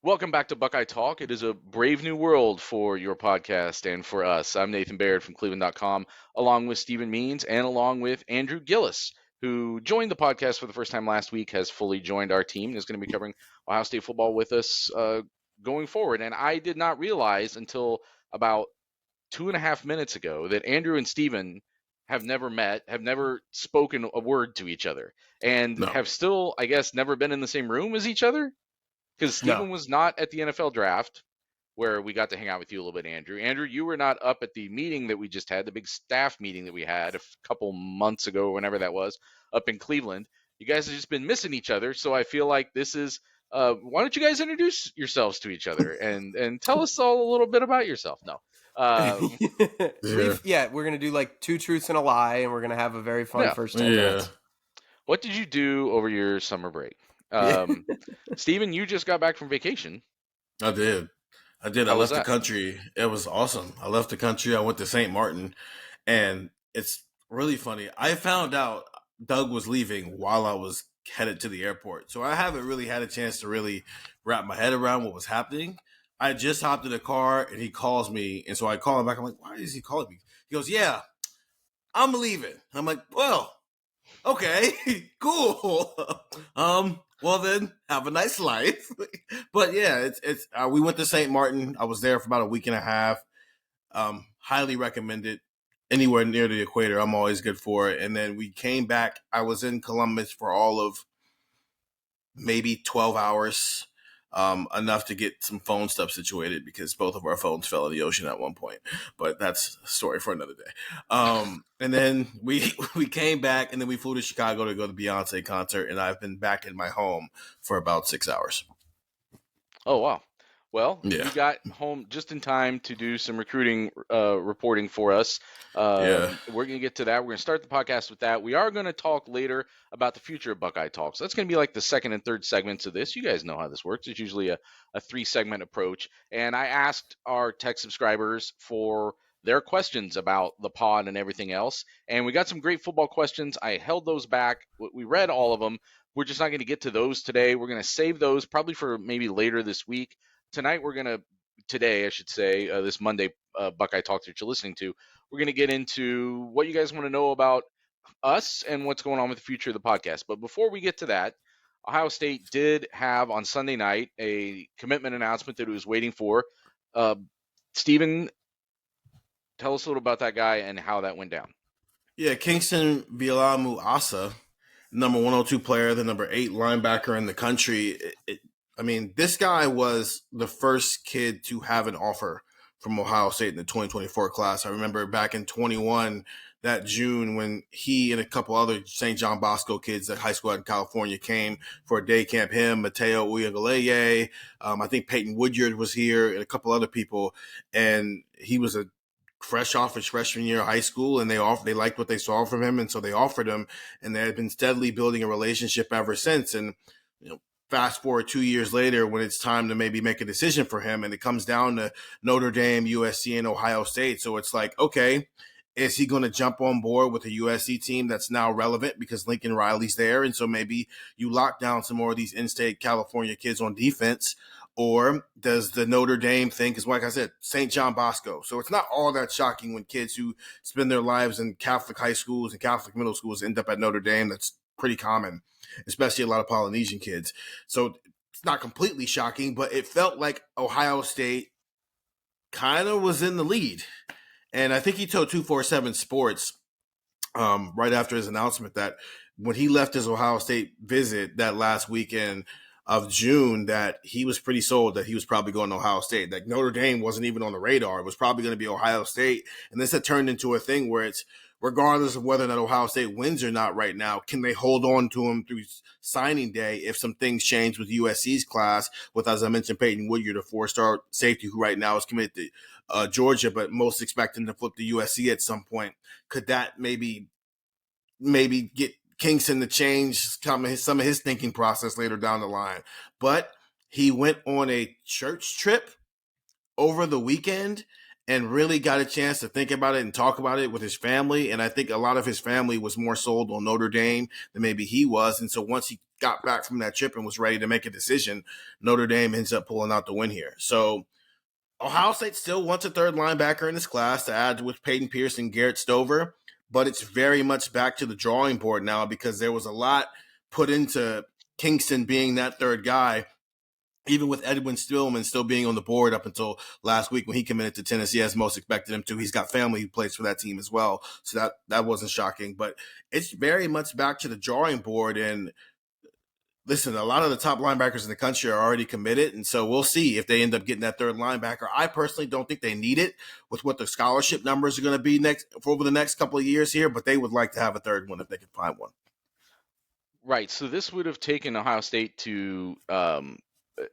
Welcome back to Buckeye Talk. It is a brave new world for your podcast and for us. I'm Nathan Baird from cleveland.com, along with Stephen Means and along with Andrew Gillis, who joined the podcast for the first time last week, has fully joined our team, and is going to be covering Ohio State football with us going forward. And I did not realize until about 2.5 minutes ago that Andrew and Stephen have never met, have never spoken a word to each other, and No, have still, I guess, never been in the same room as each other. Because no. Stephen was not at the NFL draft where we got to hang out with you a little bit, Andrew. Andrew, you were not up at the meeting that we just had, the big staff meeting that we had a couple months ago, whenever that was, up in Cleveland. You guys have just been missing each other, so I feel like this is. Why don't you guys introduce yourselves to each other and tell us all a little bit about yourself? No. Yeah. We're gonna do like 2 truths and a lie, and we're gonna have a very fun Yeah. first 10 Yeah. minutes. What did you do over your summer break? Stephen, you just got back from vacation. I did. I How was left the that? country. It was awesome. I left the country. I went to St. Martin, and it's really funny. I found out Doug was leaving while I was headed to the airport. So I haven't really had a chance to really wrap my head around what was happening. I just hopped in the car, and he calls me. And so I call him back. I'm like, why is he calling me? He goes, yeah, I'm leaving. I'm like, well, okay, cool. Well then, have a nice life. But yeah, it's we went to St. Martin. I was there for about a week and a half. Highly recommend it. Anywhere near the equator, I'm always good for it. And then we came back. I was in Columbus for all of maybe 12 hours. Enough to get some phone stuff situated because both of our phones fell in the ocean at one point. But that's a story for another day. And then we came back, and then we flew to Chicago to go to the Beyonce concert, and I've been back in my home for about 6 hours. Oh, wow. Well, Yeah. you got home just in time to do some recruiting reporting for us. Yeah. We're going to get to that. We're going to start the podcast with that. We are going to talk later about the future of Buckeye Talks. That's going to be like the second and third segments of this. You guys know how this works. It's usually a 3-segment approach. And I asked our tech subscribers for their questions about the pod and everything else. And we got some great football questions. I held those back. We read all of them. We're just not going to get to those today. We're going to save those probably for maybe later this week. Tonight today I should say, this Monday Buckeye Talk that you're listening to, we're going to get into what you guys want to know about us and what's going on with the future of the podcast. But before we get to that, Ohio State did have on Sunday night a commitment announcement that it was waiting for. Stephen, tell us a little about that guy and how that went down. Yeah, Kyngstonn Viliamu-Asa, number 102 player, the number 8 linebacker in the country. I mean, this guy was the first kid to have an offer from Ohio State in the 2024 class. I remember back in 21, that June, when he and a couple other St. John Bosco kids at high school out in California came for a day camp. Him, Mateo Uyagaleye, I think Peyton Woodyard was here, and a couple other people. And he was a fresh off his freshman year of high school, and they liked what they saw from him, and so they offered him, and they had been steadily building a relationship ever since. And fast forward 2 years later, when it's time to maybe make a decision for him, and it comes down to Notre Dame, USC, and Ohio State. So it's like, okay, is he going to jump on board with a USC team that's now relevant because Lincoln Riley's there? And so maybe you lock down some more of these in-state California kids on defense. Or does the Notre Dame thing, because like I said, St. John Bosco. So it's not all that shocking when kids who spend their lives in Catholic high schools and Catholic middle schools end up at Notre Dame. That's pretty common, especially a lot of Polynesian kids. So it's not completely shocking, but it felt like Ohio State kind of was in the lead. And I think he told 247 Sports right after his announcement that when he left his Ohio State visit that last weekend of June, that he was pretty sold that he was probably going to Ohio State. That Notre Dame wasn't even on the radar. It was probably going to be Ohio State. And this had turned into a thing where it's, regardless of whether or not Ohio State wins or not right now, can they hold on to him through signing day if some things change with USC's class with, as I mentioned, Peyton Woodyard, a 4-star safety who right now is committed to Georgia, but most expecting to flip to USC at some point. Could that maybe get Kyngstonn to change some of his thinking process later down the line? But he went on a church trip over the weekend and really got a chance to think about it and talk about it with his family. And I think a lot of his family was more sold on Notre Dame than maybe he was. And so once he got back from that trip and was ready to make a decision, Notre Dame ends up pulling out the win here. So Ohio State still wants a third linebacker in this class to add with Peyton Pierce and Garrett Stover, but it's very much back to the drawing board now because there was a lot put into Kyngstonn being that third guy, even with Edwin Stillman still being on the board up until last week when he committed to Tennessee, as most expected him to. He's got family who plays for that team as well, so that wasn't shocking. But it's very much back to the drawing board, and listen, a lot of the top linebackers in the country are already committed, and so we'll see if they end up getting that third linebacker. I personally don't think they need it with what the scholarship numbers are going to be over the next couple of years here, but they would like to have a third one if they could find one. Right. So this would have taken Ohio State to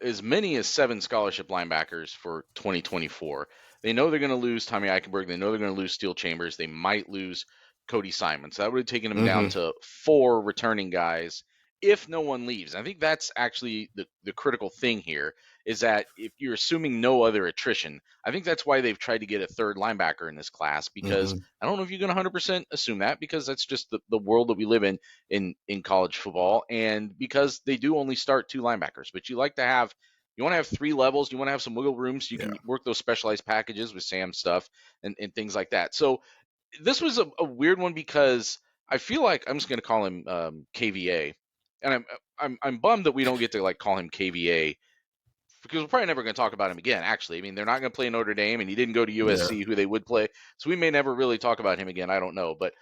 as many as 7 scholarship linebackers for 2024. They know they're going to lose Tommy Eichenberg. They know they're going to lose Steel Chambers. They might lose Cody Simon. So that would have taken them down to 4 returning guys if no one leaves. I think that's actually the critical thing here, is that if you're assuming no other attrition, I think that's why they've tried to get a third linebacker in this class, because I don't know if you can 100% assume that, because that's just the world that we live in college football, and because they do only start 2 linebackers. But you want to have 3 levels. You want to have some wiggle room so you can work those specialized packages with Sam's stuff and things like that. So this was a weird one, because I feel like I'm just going to call him KVA. And I'm bummed that we don't get to like call him KVA, because we're probably never going to talk about him again. Actually, I mean, they're not going to play Notre Dame, and he didn't go to USC, who they would play, so we may never really talk about him again. I don't know, but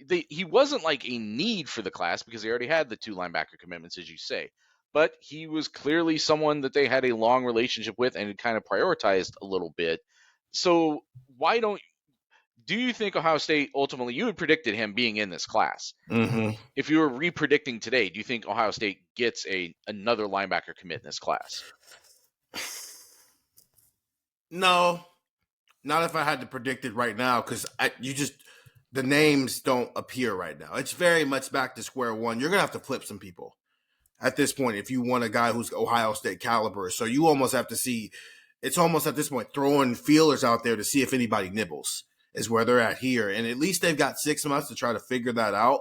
he wasn't like a need for the class because they already had the 2 linebacker commitments, as you say. But he was clearly someone that they had a long relationship with and had kind of prioritized a little bit. So do you think Ohio State ultimately, you had predicted him being in this class? If you were re-predicting today, do you think Ohio State gets another linebacker commit in this class? No, not if I had to predict it right now, because the names don't appear right now. It's very much back to square one. You're gonna have to flip some people at this point if you want a guy who's Ohio State caliber. So you almost have to see. It's almost at this point throwing feelers out there to see if anybody nibbles is where they're at here. And at least they've got 6 months to try to figure that out,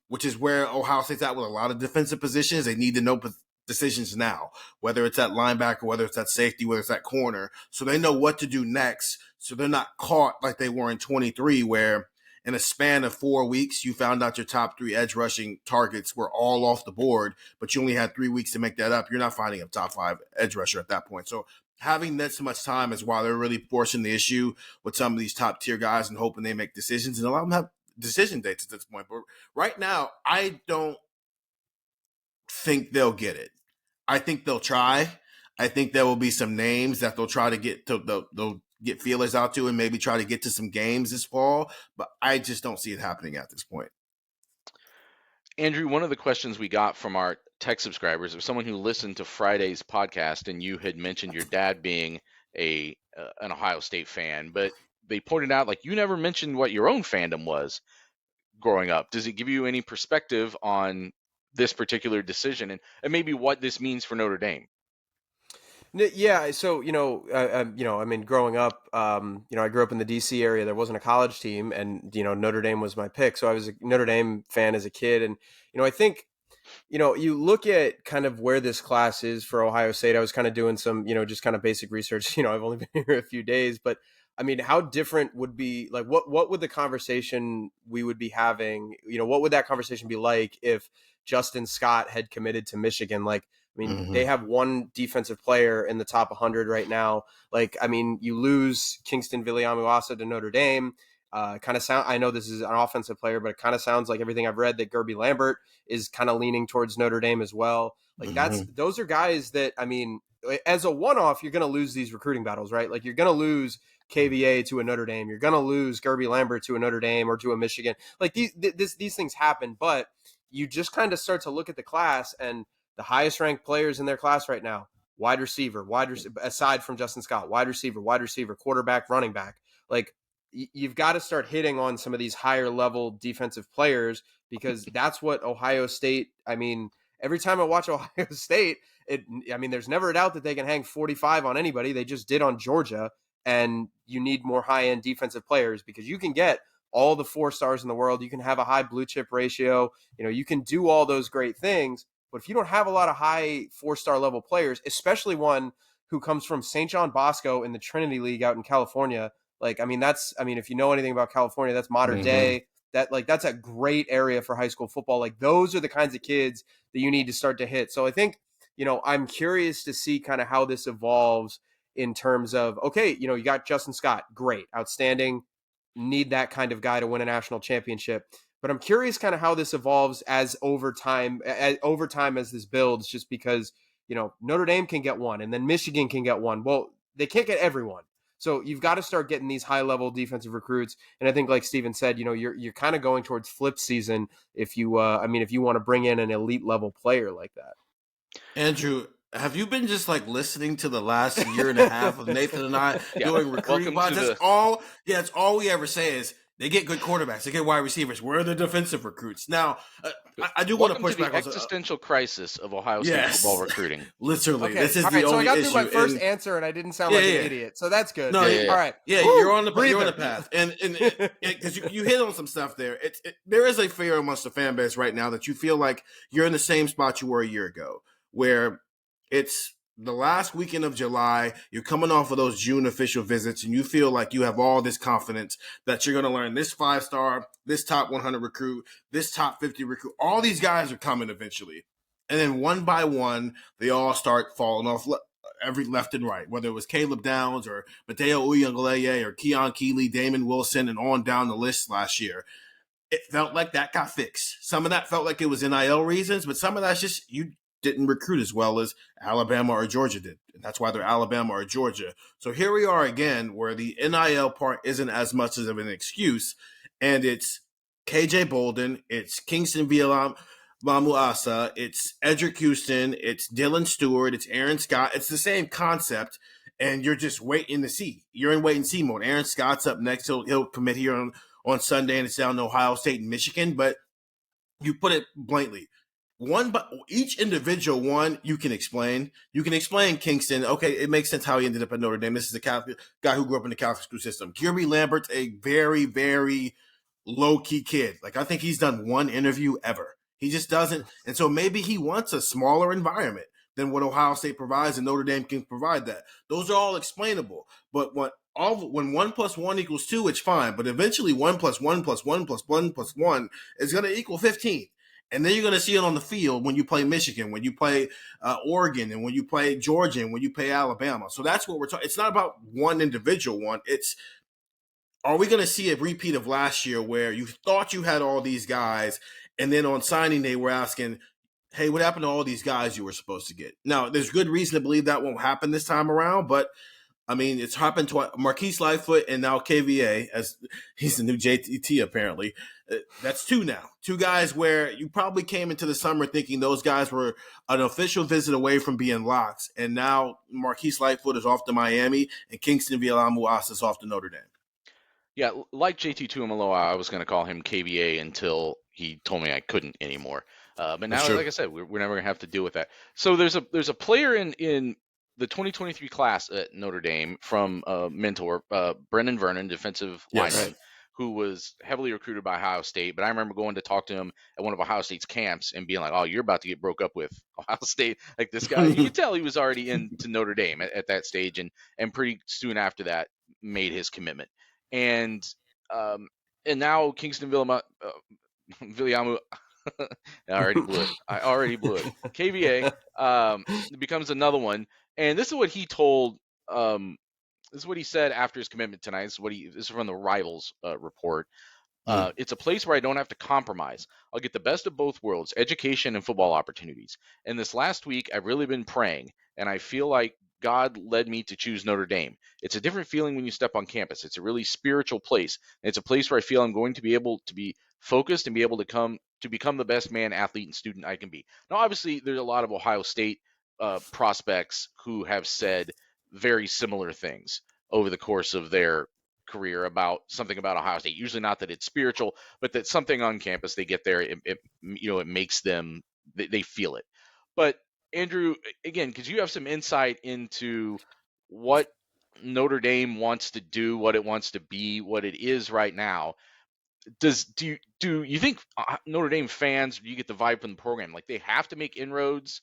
which is where Ohio State's at with a lot of defensive positions. They need to know decisions now, whether it's at linebacker, whether it's at safety, whether it's at corner, so they know what to do next, so they're not caught like they were in 23, where in a span of 4 weeks, you found out your top 3 edge rushing targets were all off the board, but you only had 3 weeks to make that up. You're not finding a top 5 edge rusher at that point. So having that so much time is why they're really forcing the issue with some of these top tier guys and hoping they make decisions. And a lot of them have decision dates at this point. But right now, I don't think they'll get it. I think they'll try. I think there will be some names that they'll try to they'll get feelers out to and maybe try to get to some games this fall. But I just don't see it happening at this point. Andrew, one of the questions we got from our tech subscribers was someone who listened to Friday's podcast, and you had mentioned your dad being an Ohio State fan, but they pointed out, like, you never mentioned what your own fandom was growing up. Does it give you any perspective on this particular decision and maybe what this means for Notre Dame? Yeah, so I mean, growing up, I grew up in the DC area. There wasn't a college team, and Notre Dame was my pick. So I was a Notre Dame fan as a kid, and I think you look at kind of where this class is for Ohio State. I was kind of doing some just kind of basic research. I've only been here a few days, but I mean, how different would be like what would the conversation we would be having? What would that conversation be like if Justin Scott had committed to Michigan? Like, I mean, they have one defensive player in the top 100 right now. Like, I mean, you lose Kyngstonn Viliamu-Asa to Notre Dame. I know this is an offensive player, but it kind of sounds like everything I've read that Gerby Lambert is kind of leaning towards Notre Dame as well. Like those are guys that, I mean, as a one-off, you're going to lose these recruiting battles, right? Like you're going to lose KVA to a Notre Dame. You're going to lose Gerby Lambert to a Notre Dame or to a Michigan. Like these things happen, but you just kind of start to look at the class, and the highest ranked players in their class right now, wide receiver, aside from Justin Scott, wide receiver, quarterback, running back. Like you've got to start hitting on some of these higher level defensive players, because that's what Ohio State, I mean, every time I watch Ohio State, there's never a doubt that they can hang 45 on anybody. They just did on Georgia, and you need more high-end defensive players because you can get all the 4 stars in the world. You can have a high blue chip ratio. You can do all those great things. But if you don't have a lot of high 4-star level players, especially one who comes from St. John Bosco in the Trinity League out in California, if you know anything about California, that's modern day. That's a great area for high school football. Like, those are the kinds of kids that you need to start to hit. So I think, I'm curious to see kind of how this evolves in terms of, okay, you got Justin Scott, great, outstanding, need that kind of guy to win a national championship. But I'm curious kind of how this evolves as over time as this builds, just because, Notre Dame can get one and then Michigan can get one. Well, they can't get everyone. So you've got to start getting these high level defensive recruits. And I think, like Steven said, you're kind of going towards flip season if you if you want to bring in an elite level player like that. Andrew, have you been just like listening to the last year and a half of Nathan and I doing recruiting pods? That's all. Yeah, that's all we ever say is they get good quarterbacks, they get wide receivers. Where are the defensive recruits? Now, I do want to push back on the existential crisis of Ohio State football recruiting. Literally, this is the only issue. So I got through my first answer, and I didn't sound like an idiot. So that's good. No, all right. Yeah, you're on the path, and because you hit on some stuff there. There is a fear amongst the fan base right now that you feel like you're in the same spot you were a year ago, where it's the last weekend of July, you're coming off of those June official visits, and you feel like you have all this confidence that you're going to learn this 5-star, this top 100 recruit, this top 50 recruit. All these guys are coming eventually. And then one by one, they all start falling off every left and right, whether it was Caleb Downs or Mateo Uyunglele or Keon Keeley, Damon Wilson, and on down the list last year. It felt like that got fixed. Some of that felt like it was NIL reasons, but some of that's just you didn't recruit as well as Alabama or Georgia did. And that's why they're Alabama or Georgia. So here we are again, where the NIL part isn't as much of an excuse. And it's KJ Bolden, it's Kyngstonn Viliamu-Asa, it's Edric Houston, it's Dylan Stewart, it's Aaron Scott. It's the same concept. And you're just waiting to see. You're in wait and see mode. Aaron Scott's up next. He'll commit here on Sunday, and it's down to Ohio State and Michigan. But you put it bluntly. But each individual one you can explain. You can explain Kyngstonn. Okay, it makes sense how he ended up at Notre Dame. This is a Catholic guy who grew up in the Catholic school system. Kirby Lambert's a very, very low-key kid. Like, I think he's done one interview ever. He just doesn't. And so maybe he wants a smaller environment than what Ohio State provides, and Notre Dame can provide that. Those are all explainable. But when 1 + 1 = 2, it's fine. But eventually 1 + 1 + 1 + 1 + 1 is going to equal 15. And then you're going to see it on the field when you play Michigan, when you play Oregon, and when you play Georgia, and when you play Alabama. So that's what we're talking. It's not about one individual one. It's, are we going to see a repeat of last year where you thought you had all these guys, and then on signing day we're asking, hey, what happened to all these guys you were supposed to get? Now, there's good reason to believe that won't happen this time around, but I mean, it's happened to Marquise Lightfoot and now KVA, as he's the new JTT apparently. That's 2 now. 2 guys where you probably came into the summer thinking those guys were an official visit away from being locks, and now Marquise Lightfoot is off to Miami, and Kyngstonn Viliamu-Asa is off to Notre Dame. Yeah, like JT Tuimoloau, I was going to call him KVA until he told me I couldn't anymore. But now, like I said, we're never going to have to deal with that. So there's a player in the 2023 class at Notre Dame from mentor, Brendan Vernon, defensive lineman, who was heavily recruited by Ohio State. But I remember going to talk to him at one of Ohio State's camps and being like, oh, you're about to get broke up with Ohio State. Like, this guy, you could tell he was already into Notre Dame at that stage. And pretty soon after that made his commitment. And now Kyngstonn Viliamu I already blew it. KVA becomes another one. And this is what he told. This is what he said after his commitment tonight. This is from the Rivals report. It's a place where I don't have to compromise. I'll get the best of both worlds, education and football opportunities. And this last week, I've really been praying, and I feel like God led me to choose Notre Dame. It's a different feeling when you step on campus. It's a really spiritual place. And it's a place where I feel I'm going to be able to be focused and be able to become the best man, athlete, and student I can be. Now, obviously, there's a lot of Ohio State prospects who have said very similar things over the course of their career about something about Ohio State. Usually not that it's spiritual, but that something on campus, they get there, it makes them, they feel it. But Andrew, again, because you have some insight into what Notre Dame wants to do, what it wants to be, what it is right now. do you think Notre Dame fans, you get the vibe from the program, like they have to make inroads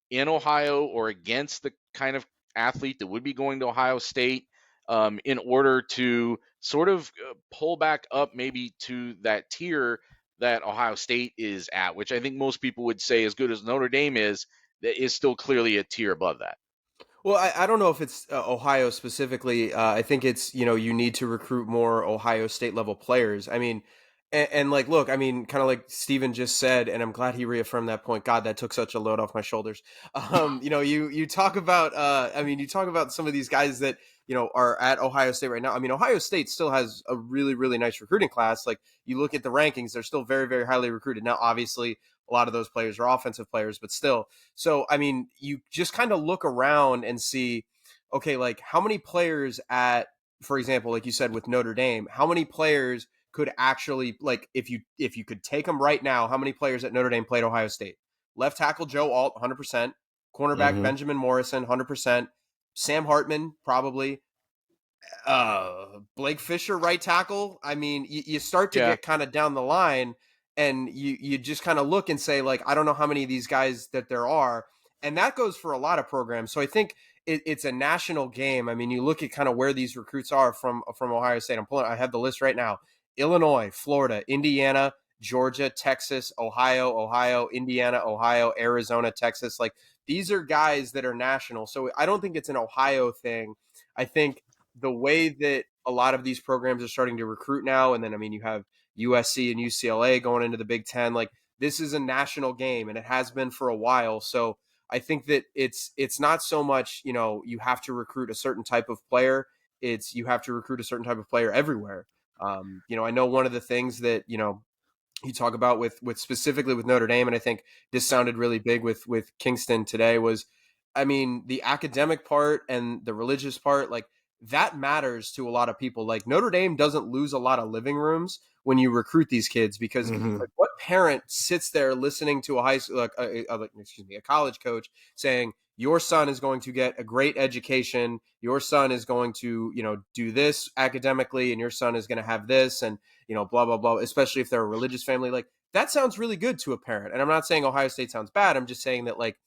in Ohio or against the kind of athlete that would be going to Ohio State in order to sort of pull back up maybe to that tier that Ohio State is at, which I think most people would say, as good as Notre Dame is still clearly a tier above that. Well, I don't know if it's Ohio specifically. I think it's, you need to recruit more Ohio State level players. I mean, and like, look, I mean, kind of like Steven just said, and I'm glad he reaffirmed that point. God, that took such a load off my shoulders. You talk about, you talk about some of these guys that, are at Ohio State right now. I mean, Ohio State still has a really, really nice recruiting class. Like, you look at the rankings, they're still very, very highly recruited. Now, obviously, a lot of those players are offensive players, but still. So, I mean, you just kind of look around and see, okay, like how many players at, for example, like you said with Notre Dame, how many players could actually, like, if you could take them right now, how many players at Notre Dame played Ohio State? Left tackle Joe Alt, 100%. Cornerback Benjamin Morrison, 100%. Sam Hartman, probably. Blake Fisher, right tackle. I mean, you start to get kind of down the line, and you just kind of look and say, like, I don't know how many of these guys that there are, and that goes for a lot of programs. So I think it's a national game. I mean, you look at kind of where these recruits are from Ohio State. I have the list right now: Illinois, Florida, Indiana, Georgia, Texas, Ohio, Indiana, Ohio, Arizona, Texas. Like, these are guys that are national. So I don't think it's an Ohio thing. I think the way that a lot of these programs are starting to recruit now, and then, I mean, you have USC and UCLA going into the Big Ten. Like, this is a national game, and it has been for a while. So I think that it's not so much, you have to recruit a certain type of player. It's you have to recruit a certain type of player everywhere. I know one of the things that, you talk about with specifically with Notre Dame, and I think this sounded really big with Kyngstonn today, was, I mean, the academic part and the religious part, like, that matters to a lot of people. Like, Notre Dame doesn't lose a lot of living rooms when you recruit these kids, because like, what parent sits there listening to a high school, a college coach saying, your son is going to get a great education, your son is going to, do this academically, and your son is going to have this, and, blah, blah, blah, especially if they're a religious family. Like, that sounds really good to a parent. And I'm not saying Ohio State sounds bad. I'm just saying that, like,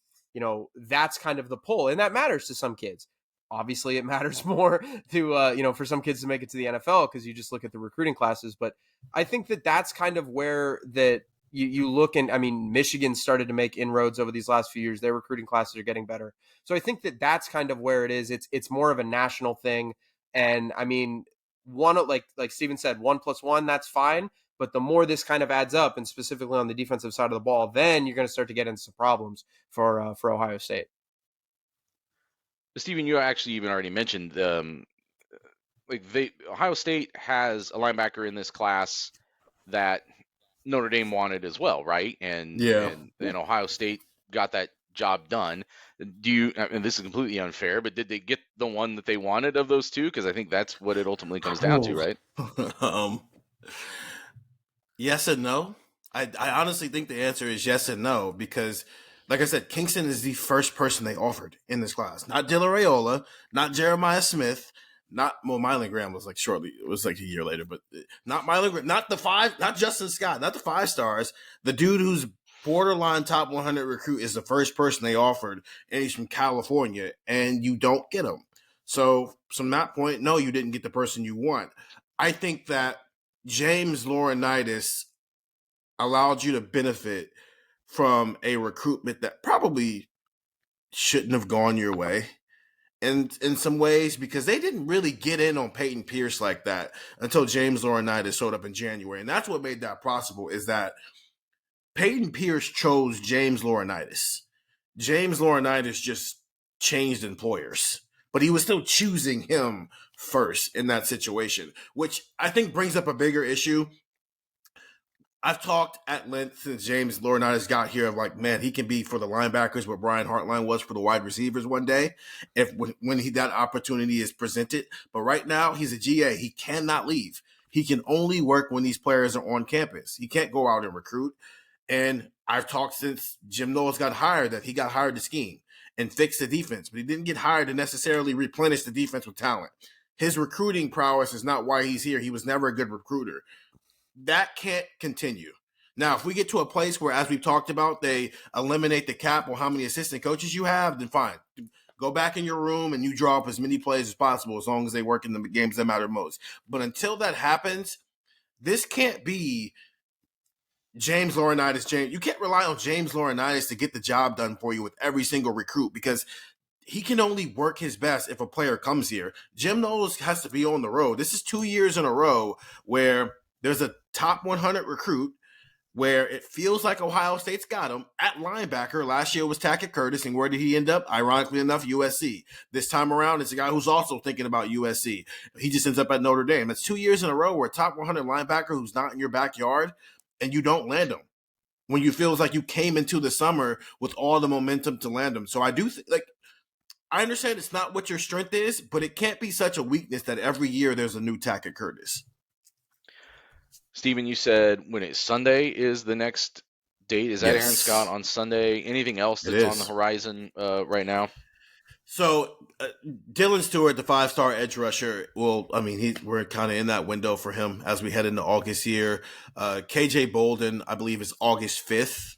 that's kind of the pull, and that matters to some kids. Obviously, it matters more to, for some kids to make it to the NFL, because you just look at the recruiting classes. But I think that that's kind of where that you look, and I mean, Michigan started to make inroads over these last few years. Their recruiting classes are getting better. So I think that that's kind of where it is. It's more of a national thing. And I mean, like Steven said, 1+1, that's fine. But the more this kind of adds up, and specifically on the defensive side of the ball, then you're going to start to get into some problems for Ohio State. Steven, you actually even already mentioned, Ohio State has a linebacker in this class that Notre Dame wanted as well, right? And Ohio State got that job done. And this is completely unfair, but did they get the one that they wanted of those two? Because I think that's what it ultimately comes down to, right? Yes and no. I honestly think the answer is yes and no, because, like I said, Kyngstonn is the first person they offered in this class. Not Dylan Raiola, not Jeremiah Smith, Mylan Graham was like shortly. It was like a year later, but not Mylan Graham, not the five, not Justin Scott, not the 5 stars. The dude who's borderline top 100 recruit is the first person they offered, and he's from California, and you don't get him. So from that point, no, you didn't get the person you want. I think that James Laurinaitis allowed you to benefit from a recruitment that probably shouldn't have gone your way in some ways, because they didn't really get in on Peyton Pierce like that until James Laurinaitis showed up in January. And that's what made that possible, is that Peyton Pierce chose James Laurinaitis. James Laurinaitis just changed employers, but he was still choosing him first in that situation, which I think brings up a bigger issue. I've talked at length since James Laurinaitis got here of like, man, he can be for the linebackers what Brian Hartline was for the wide receivers one day, when that opportunity is presented. But right now, he's a GA. He cannot leave. He can only work when these players are on campus. He can't go out and recruit. And I've talked since Jim Knowles got hired that he got hired to scheme and fix the defense, but he didn't get hired to necessarily replenish the defense with talent. His recruiting prowess is not why he's here. He was never a good recruiter. that can't continue. Now, if we get to a place where, as we've talked about, they eliminate the cap on how many assistant coaches you have, then fine. Go back in your room and you draw up as many plays as possible as long as they work in the games that matter most. But until that happens, this can't be James Laurinaitis. You can't rely on James Laurinaitis to get the job done for you with every single recruit because he can only work his best if a player comes here. Jim Knowles has to be on the road. This is 2 years in a row where there's a top 100 recruit where it feels like Ohio State's got him at linebacker. Last year was Tackett Curtis, and where did he end up? Ironically enough, USC. This time around, it's a guy who's also thinking about USC. He just ends up at Notre Dame. It's 2 years in a row where a top 100 linebacker who's not in your backyard, and you don't land him when you feels like you came into the summer with all the momentum to land him. So I do I understand it's not what your strength is, but it can't be such a weakness that every year there's a new Tackett Curtis. Steven, you said when it's Sunday is the next date. Is that Yes. Aaron Scott on Sunday? Anything else that's on the horizon right now? So Dylan Stewart, the 5-star edge rusher, we're kind of in that window for him as we head into August here. KJ Bolden, I believe, is August 5th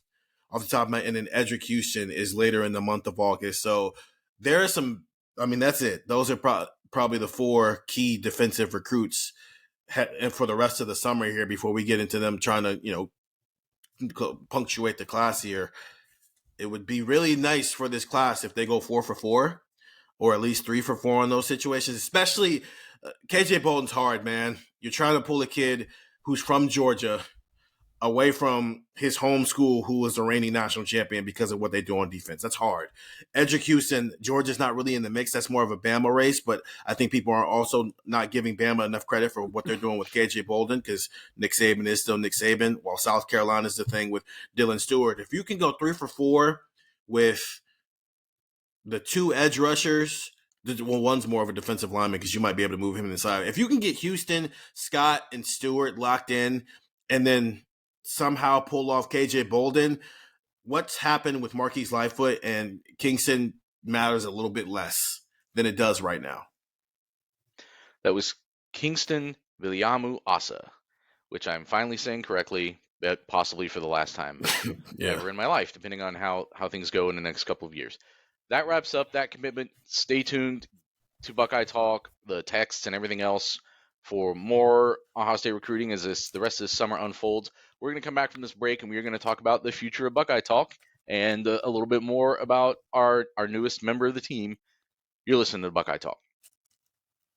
off the top of my head, and then Edric Houston is later in the month of August. So there are some, that's it. Those are probably the 4 key defensive recruits for the rest of the summer here before we get into them trying to, punctuate the class here. It would be really nice for this class if they go 4 for 4 or at least 3 for 4 in those situations, especially KJ Bolden's hard, man. You're trying to pull a kid who's from Georgia away from his home school, who was the reigning national champion, because of what they do on defense. That's hard. Edric Houston, Georgia's not really in the mix. That's more of a Bama race, but I think people are also not giving Bama enough credit for what they're doing with KJ Bolden, because Nick Saban is still Nick Saban, while South Carolina is the thing with Dylan Stewart. If you can go 3 for 4 with the 2 edge rushers, well, one's more of a defensive lineman because you might be able to move him inside. If you can get Houston, Scott, and Stewart locked in, and then somehow pull off KJ Bolden, what's happened with Marquise Lightfoot and Kyngstonn matters a little bit less than it does right now. That was Kyngstonn Viliamu-Asa, which I'm finally saying correctly, but possibly for the last time ever in my life, depending on how things go in the next couple of years. That wraps up that commitment. Stay tuned to Buckeye Talk, the texts, and everything else for more Ohio State recruiting as the rest of this summer unfolds. We're going to come back from this break, and we're going to talk about the future of Buckeye Talk and a little bit more about our newest member of the team. You're listening to Buckeye Talk.